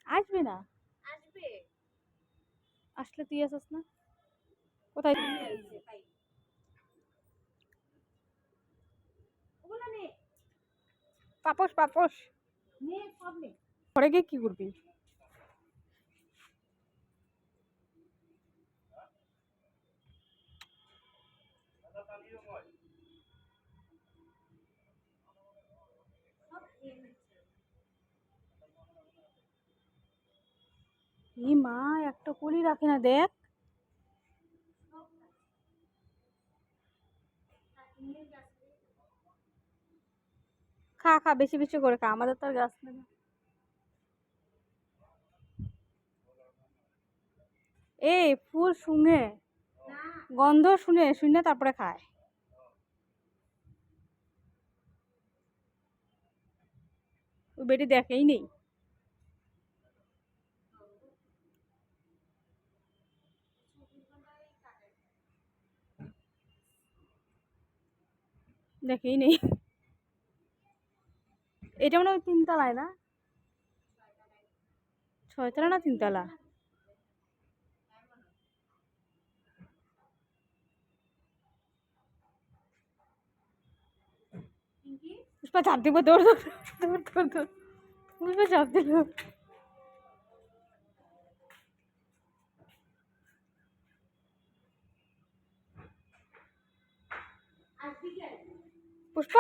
আসবে না, আসলে তুই আসিস না কোথায়? পাপোশ পাপোশ ঘরে গিয়ে কি করবি? এই মা একটা কুলি রাখে না, দেখ। খা খা, বেশি বেশি করে খা, আমাদের তো আর গাছ নেই। এই ফুল শুঙে, গন্ধ শুনে শুনে তারপরে খায়। ও বেটি দেখেই নেই। দেখেই নেই। এটা মনে হয় 3 তলায় না? 6 তলা না 3 তলা? পুষ্পা ঝাঁপ দিব, দৌড় দৌড় দৌড় দৌড় দৌড়। পুষ্পা ঝাঁপ দিল। পুষ্পা